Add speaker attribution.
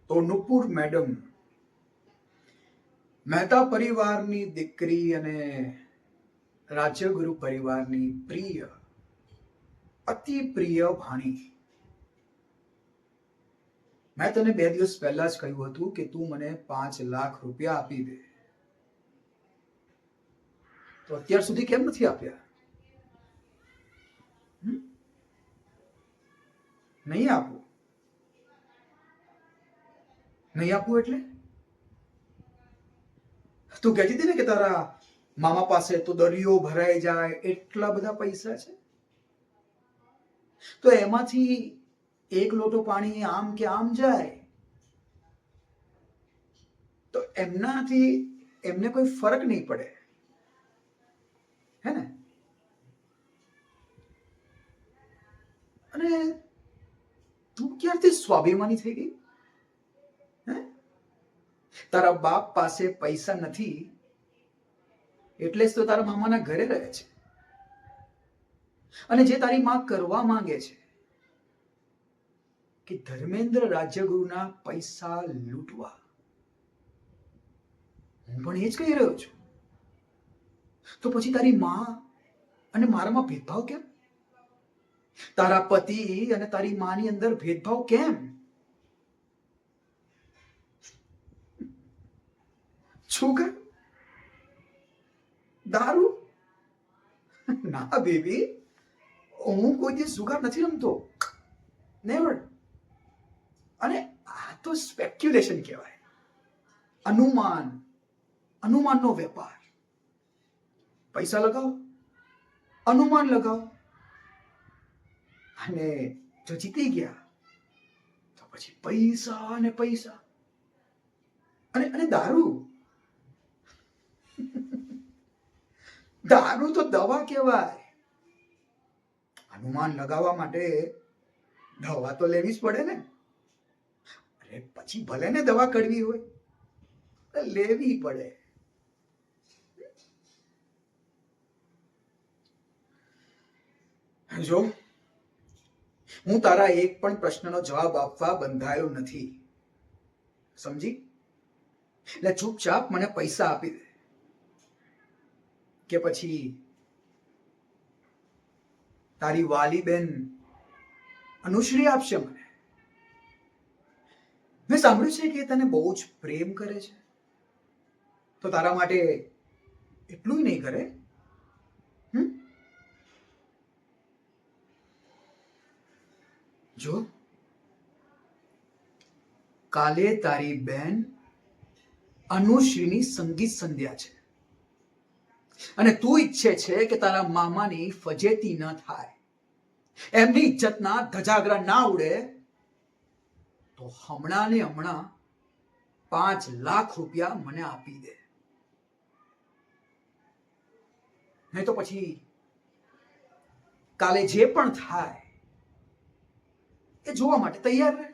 Speaker 1: તો નુપુર મેડમ મહેતા પરિવારની દીકરી અને રાજ્યગુરુ પરિવારની પ્રિય, અતિ પ્રિય ભાણી. મેં તને 2 દિવસ પહેલા જ કહ્યું હતું કે તું મને 5 લાખ રૂપિયા આપી દે, તો અત્યાર સુધી કેમ નથી આપ્યા? નહીં આપું? નહીં આપું એટલે તું કહેતી હતી ને કે તારા મામા પાસે તો દરિયો ભરાઈ જાય એટલા બધા પૈસા છે, તો એમાંથી એક લોટો પાણી આમ કે આમ જાય તો એમનાથી એમને કોઈ ફરક નહીં પડે, હે ને? અને તું ક્યારથી સ્વાભિમાની થઈ ગઈ? તારા બાપ પાસે પૈસા નથી એટલે જ તો તારા મામાના ઘરે રહે છે, અને જે તારી માં કરવા માંગે છે કે ધર્મેન્દ્ર રાજ્યગુરુના પૈસા લૂંટવા, હું પણ એ જ કહી રહ્યો છું. તો પછી તારી માં અને મારામાં ભેદભાવ કેમ? તારા પતિ અને તારી માની અંદર ભેદભાવ કેમ? શું કર? દારૂ? ના બેબી, હું કોઈ દિવસ જુગાર નથી રમતો, નેવર. અને આ તો સ્પેક્યુલેશન કહેવાય, અનુમાનનો વેપાર. પૈસા લગાવો, અનુમાન લગાવો, અને જો જીતી ગયા તો પછી પૈસા અને પૈસા. અને દારૂ, દારૂ તો દવા કહેવાય. અનુમાન લગાવવા માટે દવા તો લેવી જ પડે ને. અરે પછી ભલે ને દવા કડવી હોય, લેવી પડે. જો હું તારા એક પણ પ્રશ્નનો જવાબ આપવા બંધાયો નથી, સમજી? એટલે ચૂપચાપ મને પૈસા આપી દે, કે પછી તારી વાલી બેન અનુશ્રી આપશે મને. મેં સાંભળ્યું છે કે તને બહુ જ પ્રેમ કરે છે, તો તારા માટે એટલું નહીં કરે? જો કાલે તારી બેન અનુશ્રીની સંગીત સંધ્યા છે, અને તું ઈચ્છે છે કે તારા મામાની ફજેતી ન થાય, એમની ઇજ્જતના ધજાગરા ના ઉડે, તો હમણાં ને હમણાં 5 લાખ રૂપિયા મને આપી દે. નહીં તો પછી કાલે જે પણ થાય એ જોવા માટે તૈયાર રહે.